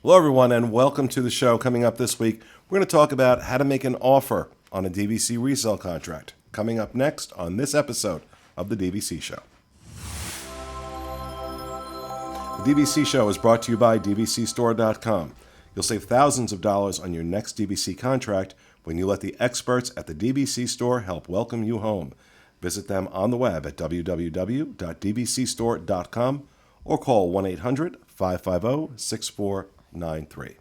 Hello, everyone, and welcome to the show. Coming up this week, we're going to talk about how to make an offer on a DVC resale contract. Coming up next on this episode of The DVC Show. The DVC Show is brought to you by DVCstore.com. You'll save thousands of dollars on your next DVC contract when you let the experts at the DVC Store help welcome you home. Visit them on the web at www.dvcstore.com or call 1-800-550-6493.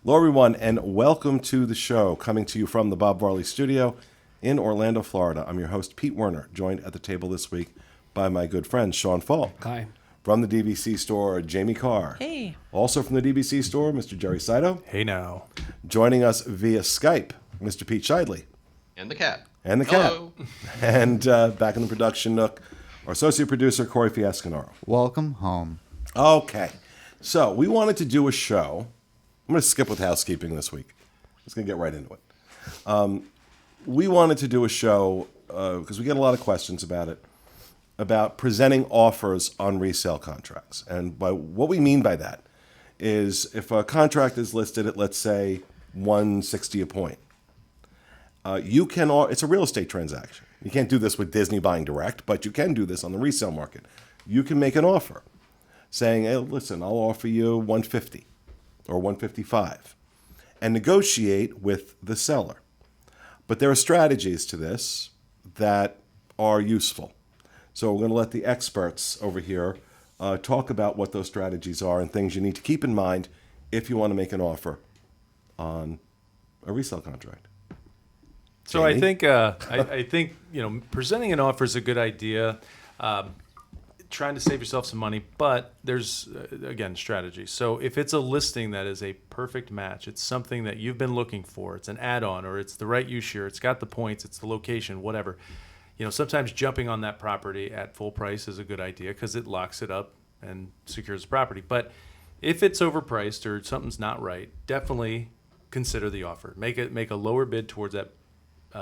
Hello, everyone, and welcome to the show. Coming to you from the Bob Varley Studio in Orlando, Florida. I'm your host, Pete Werner, joined at the table this week by my good friend, Sean Falk. Hi. From the DVC Store, Jamie Carr. Hey. Also from the DVC Store, Mr. Jerry Saito. Hey now. Joining us via Skype, Mr. Pete Scheidley. And the cat. And the cat. Hello. And back in the production nook, our associate producer, Corey Fiascanaro. Welcome home. Okay. So we wanted to do a show. I'm going to skip with housekeeping this week. Just going to get right into it. We wanted to do a show, because we get a lot of questions about it, about presenting offers on resale contracts. And by what we mean by that is if a contract is listed at, let's say, $160 a point, it's a real estate transaction. You can't do this with Disney buying direct, but you can do this on the resale market. You can make an offer saying, hey, listen, I'll offer you $150 or $155 and negotiate with the seller. But there are strategies to this that are useful. So we're going to let the experts over here talk about what those strategies are and things you need to keep in mind if you want to make an offer on a resale contract. So Jamie? I think presenting an offer is a good idea. Trying to save yourself some money, but there's again strategy. So if it's a listing that is a perfect match, it's something that you've been looking for, it's an add-on, or it's the right use year, it's got the points, it's the location, whatever. Sometimes jumping on that property at full price is a good idea because it locks it up and secures the property. But if it's overpriced or something's not right, definitely consider the offer. Make a lower bid towards that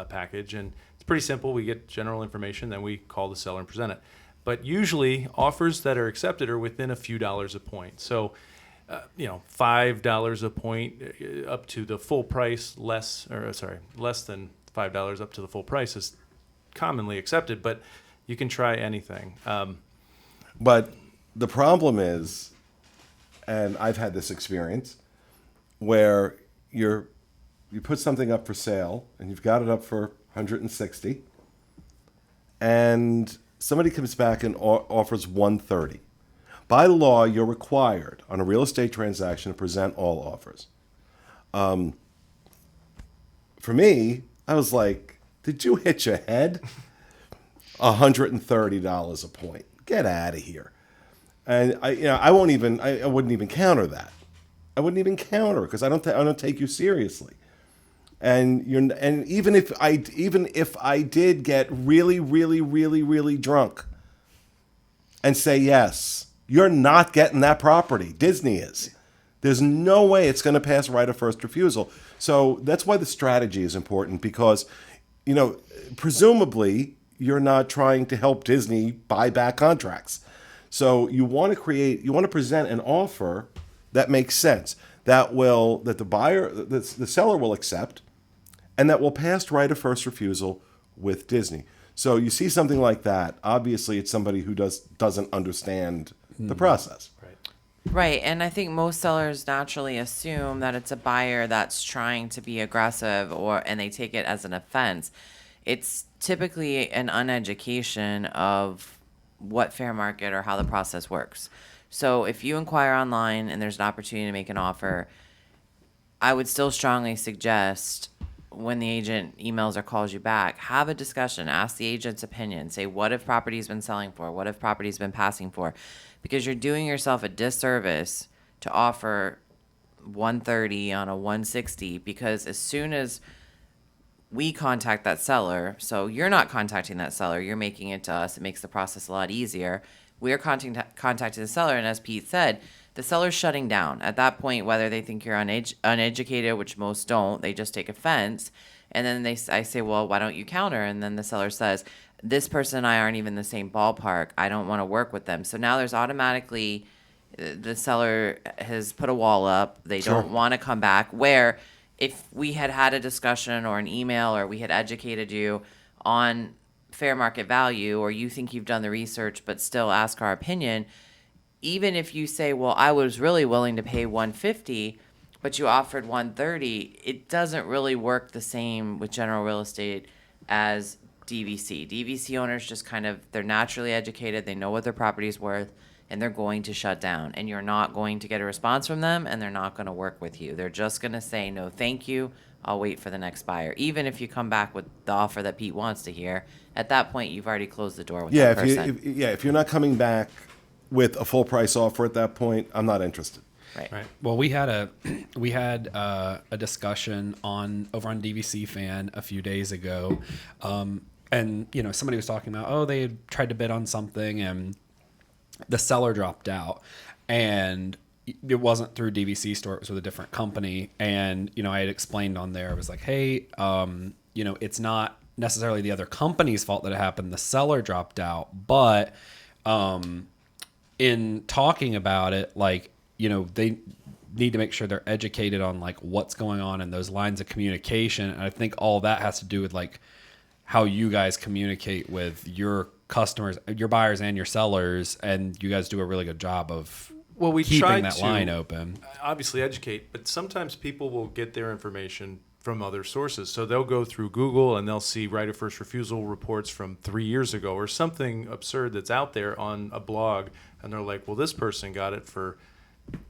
package, and it's pretty simple. We get general information, then we call the seller and present it. But usually offers that are accepted are within a few dollars a point. So, $5 a point up to the full price, less than $5 up to the full price is commonly accepted, but you can try anything. But the problem is, and I've had this experience, where you put something up for sale and you've got it up for $160, and somebody comes back and offers $130. By law, you're required on a real estate transaction to present all offers. For me, I was like, did you hit your head? $130 a point. Get out of here. And I wouldn't even counter that. I wouldn't even counter because I don't take you seriously. And even if I did get really, really, really, really drunk and say yes, you're not getting that property. Disney is. There's no way it's going to pass right of first refusal. So that's why the strategy is important because, presumably you're not trying to help Disney buy back contracts. So you want to present an offer that makes sense, that the seller will accept, and that will pass right of first refusal with Disney. So you see something like that, obviously it's somebody who doesn't understand the process. Right, and I think most sellers naturally assume that it's a buyer that's trying to be aggressive and they take it as an offense. It's typically an uneducation of what fair market or how the process works. So if you inquire online and there's an opportunity to make an offer, I would still strongly suggest when the agent emails or calls you back, have a discussion, ask the agent's opinion, say, what have properties been selling for? What have properties been passing for? Because you're doing yourself a disservice to offer 130 on a 160 because as soon as we contact that seller, so you're not contacting that seller, you're making it to us, it makes the process a lot easier. We're contacting the seller, and as Pete said, the seller's shutting down. At that point, whether they think you're uneducated, which most don't, they just take offense. And then I say, well, why don't you counter? And then the seller says, this person and I aren't even in the same ballpark. I don't want to work with them. So now there's automatically The seller has put a wall up. They Sure. don't want to come back. Where if we had had a discussion or an email or we had educated you on fair market value, or you think you've done the research but still ask our opinion, even if you say, well, I was really willing to pay 150, but you offered 130, it doesn't really work the same with general real estate as DVC. DVC owners just they're naturally educated. They know what their property's worth, and they're going to shut down. And you're not going to get a response from them, and they're not going to work with you. They're just going to say, no, thank you. I'll wait for the next buyer. Even if you come back with the offer that Pete wants to hear, at that point, you've already closed the door with Yeah, that person. if you're not coming back with a full price offer at that point, I'm not interested. Right. Well, we had a discussion over on DVC Fan a few days ago, and somebody was talking about they had tried to bid on something and the seller dropped out, and it wasn't through DVC store, it was with a different company. And I had explained on there, I was like, hey, it's not necessarily the other company's fault that it happened. The seller dropped out, but in talking about it, they need to make sure they're educated on what's going on in those lines of communication. And I think all that has to do with how you guys communicate with your customers, your buyers and your sellers. And you guys do a really good job of we keeping try that to line open. obviously educate, but sometimes people will get their information from other sources. So they'll go through Google and they'll see right of first refusal reports from 3 years ago or something absurd that's out there on a blog. And they're like, well, this person got it for,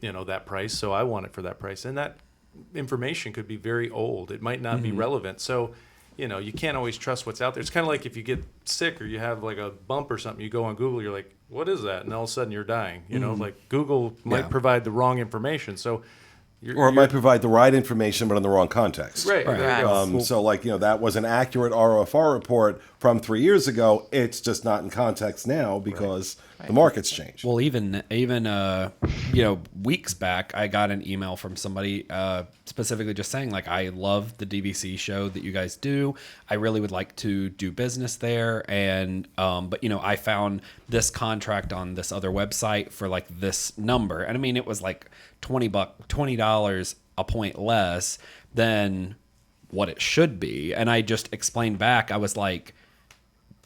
that price, so I want it for that price. And that information could be very old. It might not be relevant. So, you can't always trust what's out there. It's kind of like if you get sick or you have a bump or something, you go on Google, you're like, what is that? And all of a sudden you're dying. Google might provide the wrong information. So Or it might provide the right information, but in the wrong context. Right. There you go. So, that was an accurate RFR report from 3 years ago. It's just not in context now because the market's changed. Well, even weeks back, I got an email from somebody specifically just saying I love the DVC show that you guys do. I really would like to do business there, and but I found this contract on this other website for this number, and I mean it was $20 a point less than what it should be, and I just explained back. I was like,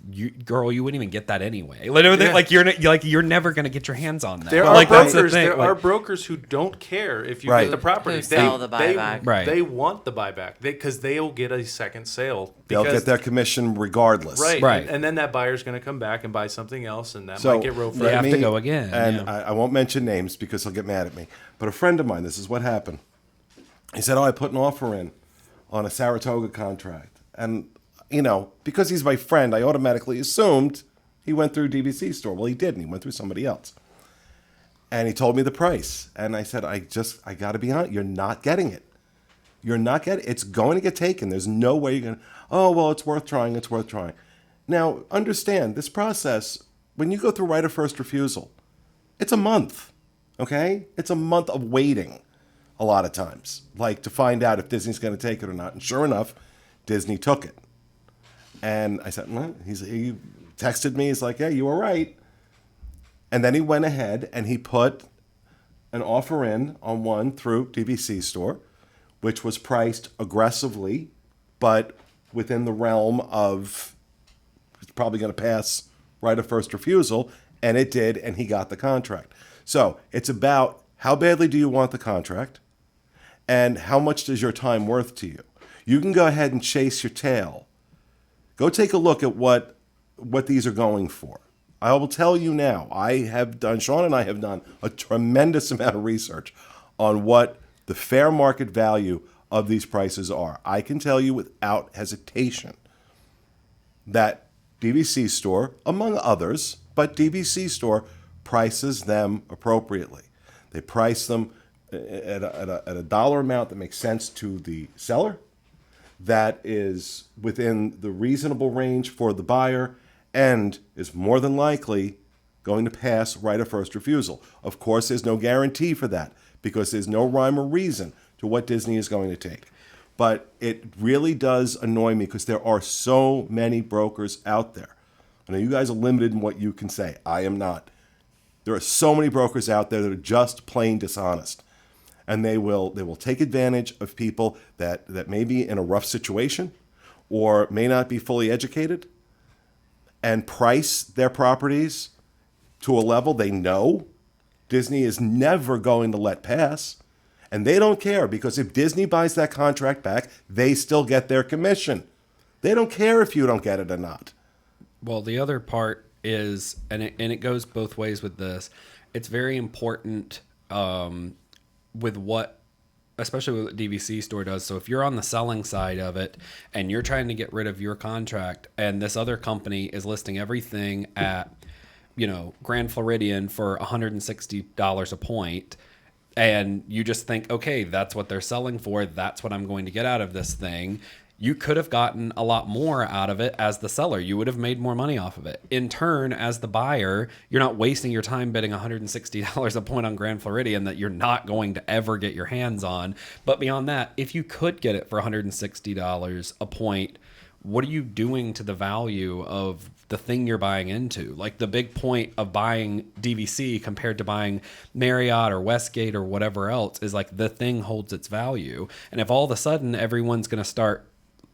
you wouldn't even get that anyway. You're never gonna get your hands on that. There are brokers. There are brokers who don't care if you get the property. Who sell the buyback. Right. They want the buyback because they'll get a second sale. They'll get their commission regardless. Right. And then that buyer's going to come back and buy something else, and that might get road They have to go again. And I won't mention names because he'll get mad at me. But a friend of mine, this is what happened. He said, I put an offer in on a Saratoga contract. And, because he's my friend, I automatically assumed he went through DVC store. Well, he didn't. He went through somebody else. And he told me the price. And I said, I got to be honest, you're not getting it. You're not getting it. It's going to get taken. There's no way you're going to, it's worth trying. It's worth trying. Now, understand, this process, when you go through right of first refusal, it's a month, okay? It's a month of waiting a lot of times, to find out if Disney's going to take it or not. And sure enough, Disney took it. And I said, he texted me. He's like, yeah, you were right. And then he went ahead and he put an offer in on one through DVC store, which was priced aggressively, but within the realm of it's probably going to pass right of first refusal. And it did, and he got the contract. So it's about how badly do you want the contract and how much is your time worth to you. You can go ahead and chase your tail. Go take a look at what these are going for. I will tell you now, Sean and I have done a tremendous amount of research on what the fair market value of these prices are. I can tell you without hesitation that DVC store, among others, but DVC store prices them appropriately. They price them at a dollar amount that makes sense to the seller, that is within the reasonable range for the buyer, and is more than likely going to pass right of first refusal. Of course, there's no guarantee for that because there's no rhyme or reason to what Disney is going to take. But it really does annoy me because there are so many brokers out there. I know you guys are limited in what you can say. I am not. There are so many brokers out there that are just plain dishonest. And they will take advantage of people that may be in a rough situation or may not be fully educated and price their properties to a level they know Disney is never going to let pass. And they don't care, because if Disney buys that contract back, they still get their commission. They don't care if you don't get it or not. Well, the other part is, and it goes both ways with this, it's very important with what, especially what DVC store does. So if you're on the selling side of it and you're trying to get rid of your contract, and this other company is listing everything at, Grand Floridian for $160 a point, and you just think, okay, that's what they're selling for, that's what I'm going to get out of this thing, you could have gotten a lot more out of it as the seller. You would have made more money off of it. In turn, as the buyer, you're not wasting your time bidding $160 a point on Grand Floridian that you're not going to ever get your hands on. But beyond that, if you could get it for $160 a point, what are you doing to the value of the thing you're buying into? Like, the big point of buying DVC compared to buying Marriott or Westgate or whatever else is, like, the thing holds its value. And if all of a sudden everyone's going to start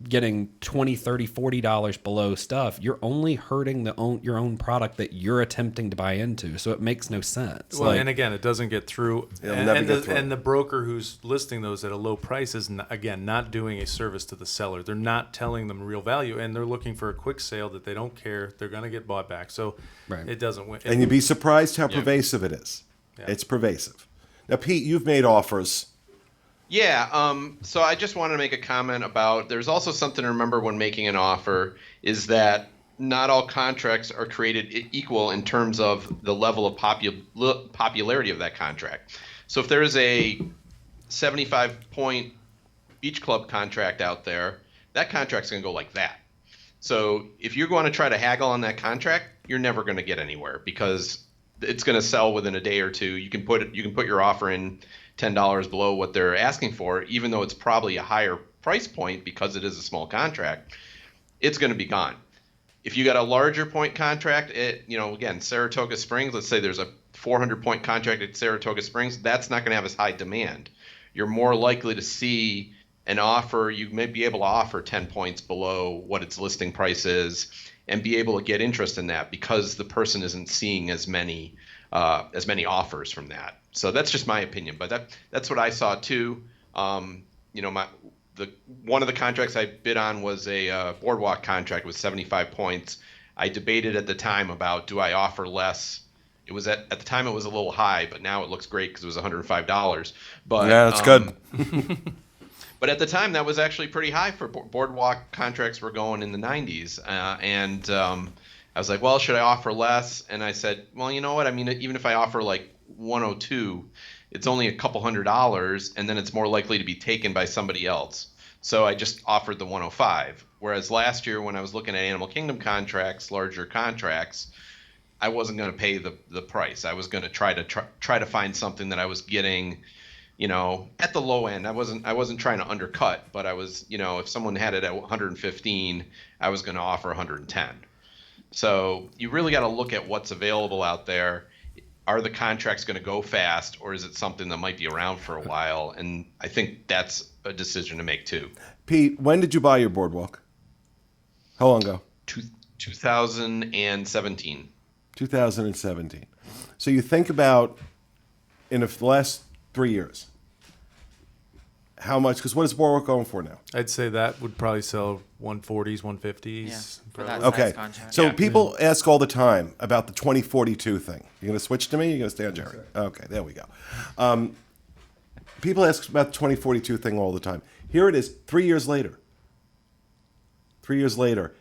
getting $20, $30, $40 below stuff, you're only hurting your own product that you're attempting to buy into. So it makes no sense. Well, and again, it doesn't get through. Never get through. And the broker who's listing those at a low price is, not doing a service to the seller. They're not telling them real value, and they're looking for a quick sale that they don't care. They're going to get bought back. So It doesn't win. And you'd be surprised how pervasive it is. Yeah. It's pervasive. Now, Pete, you've made offers. Yeah, so I just wanted to make a comment about, there's also something to remember when making an offer, is that not all contracts are created equal in terms of the level of popularity of that contract. So if there is a 75-point beach club contract out there, that contract's going to go like that. So if you're going to try to haggle on that contract, you're never going to get anywhere, because it's going to sell within a day or two. You can put your offer in $10 below what they're asking for, even though it's probably a higher price point because it is a small contract, it's going to be gone. If you got a larger point contract, again, Saratoga Springs, let's say there's a 400-point contract at Saratoga Springs, that's not going to have as high demand. You're more likely to see an offer, you may be able to offer 10 points below what its listing price is and be able to get interest in that, because the person isn't seeing as many offers from that. So that's just my opinion, but that's what I saw too. One of the contracts I bid on was a boardwalk contract with 75 points. I debated at the time about, do I offer less? It was at the time it was a little high, but now it looks great because it was $105. But Yeah, that's good. But at the time, that was actually pretty high for boardwalk contracts. Were going in the 90s, and I was like, well, should I offer less? And I said, well, you know what? I mean, even if I offer like 102, it's only a couple $100, and then it's more likely to be taken by somebody else. So I just offered the 105. Whereas last year, when I was looking at Animal Kingdom contracts, larger contracts, I wasn't going to pay the price. I was going to try to find something that I was getting, at the low end. I wasn't trying to undercut, but I was, if someone had it at 115, I was going to offer 110. So you really got to look at what's available out there. Are the contracts going to go fast, or is it something that might be around for a while? And I think that's a decision to make too. Pete, when did you buy your boardwalk? How long ago? 2017. 2017. So you think about, in the last 3 years, how much, because what is boardwalk going for now? I'd say that would probably sell 140s, 150s. Yeah, for probably. that Okay. size contract. So people ask all the time about the 2042 thing. You going to switch to me? You going to stay on Jerry? Okay, there we go. People ask about the 2042 thing all the time. Here it is, 3 years later. 3 years later.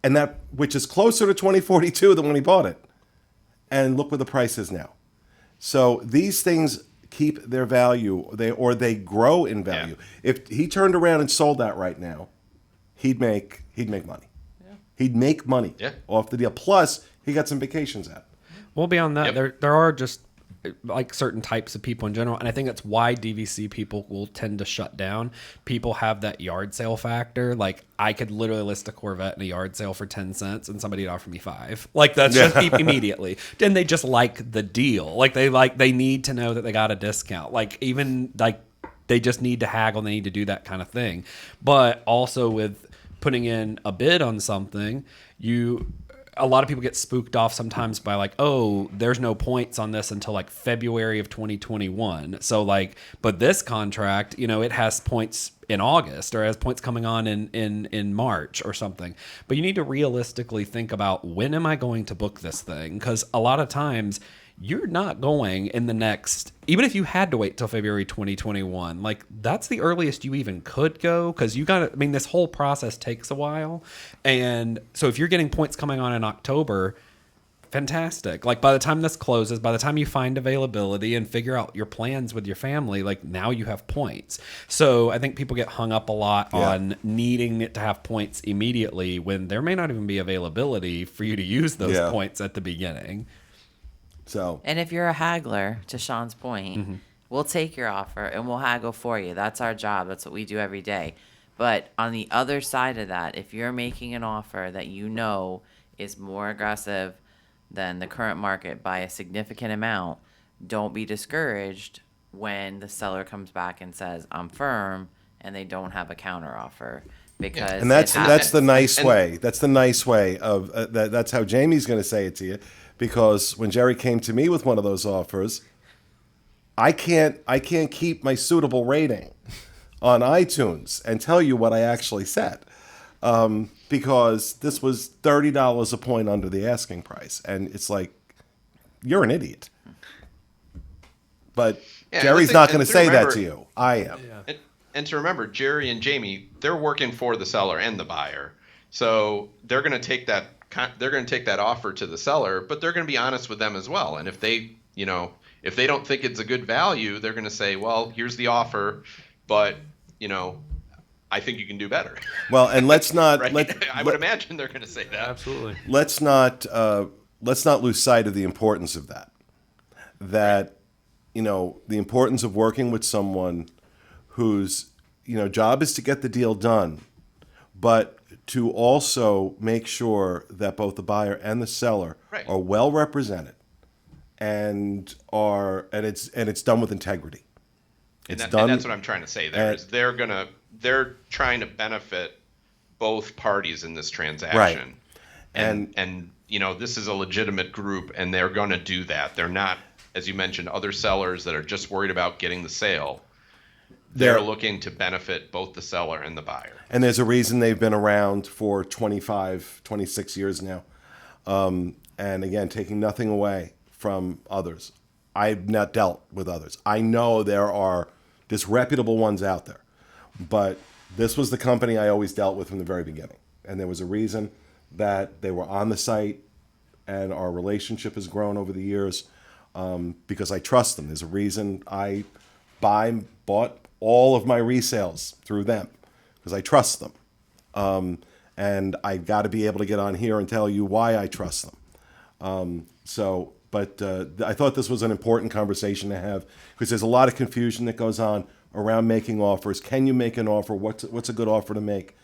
And that, which is closer to 2042 than when he bought it. And look where the price is now. So these things keep their value, they grow in value. Yeah. If he turned around and sold that right now, he'd make money. Yeah. He'd make money off the deal. Plus, he got some vacations out. Well, beyond that, there are just like certain types of people in general. And I think that's why DVC people will tend to shut down. People have that yard sale factor. Like I could literally list a Corvette in a yard sale for 10 cents and somebody'd offer me 5. Like that's just immediately. And they just like the deal. Like they need to know that they got a discount. Like even like they just need to haggle. They need to do that kind of thing. But also with putting in a bid on something, a lot of people get spooked off sometimes by like, oh, there's no points on this until like February of 2021. So like, but this contract, it has points in August or has points coming on in March or something. But you need to realistically think about, when am I going to book this thing? Because a lot of times you're not going in the next, even if you had to wait till February 2021, like that's the earliest you even could go, because this whole process takes a while. And so if you're getting points coming on in October, fantastic. Like by the time this closes, by the time you find availability and figure out your plans with your family, like now you have points. So I think people get hung up a lot on needing it to have points immediately when there may not even be availability for you to use those points at the beginning. So, And if you're a haggler, to Sean's point, we'll take your offer and we'll haggle for you. That's our job. That's what we do every day. But on the other side of that, if you're making an offer that is more aggressive than the current market by a significant amount, don't be discouraged when the seller comes back and says, I'm firm, and they don't have a counter offer. Because and that's the nice way. That's the nice way of that's how Jamie's going to say it to you. Because when Jerry came to me with one of those offers, I can't keep my suitable rating on iTunes and tell you what I actually said, because this was $30 a point under the asking price, and it's like, you're an idiot. But Jerry's not going to say that to you. I am. Yeah. And to remember, Jerry and Jamie, they're working for the seller and the buyer, so they're going to take that. They're going to take that offer to the seller, but they're going to be honest with them as well. And if they don't think it's a good value, they're going to say, well, here's the offer, but I think you can do better. Well, and let's not. Right? I would imagine they're going to say that. Absolutely. Let's not lose sight of the importance of that. That the importance of working with someone whose job is to get the deal done, but to also make sure that both the buyer and the seller are well represented and it's done with integrity. And that's what I'm trying to say there is they're trying to benefit both parties in this transaction. Right. And this is a legitimate group, and they're going to do that. They're not, as you mentioned, other sellers that are just worried about getting the sale. They're looking to benefit both the seller and the buyer. And there's a reason they've been around for 25, 26 years now. And again, taking nothing away from others. I've not dealt with others. I know there are disreputable ones out there. But this was the company I always dealt with from the very beginning. And there was a reason that they were on the site, and our relationship has grown over the years, because I trust them. There's a reason I bought all of my resales through them, because I trust them. And I got to be able to get on here and tell you why I trust them. But I thought this was an important conversation to have, because there's a lot of confusion that goes on around making offers. Can you make an offer? What's a good offer to make?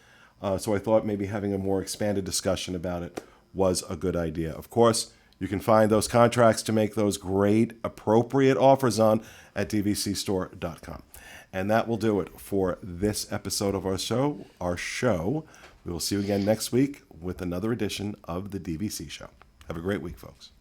So I thought maybe having a more expanded discussion about it was a good idea. Of course, you can find those contracts to make those great, appropriate offers on at dvcstore.com. And that will do it for this episode of our show. We will see you again next week with another edition of the DVC Show. Have a great week, folks.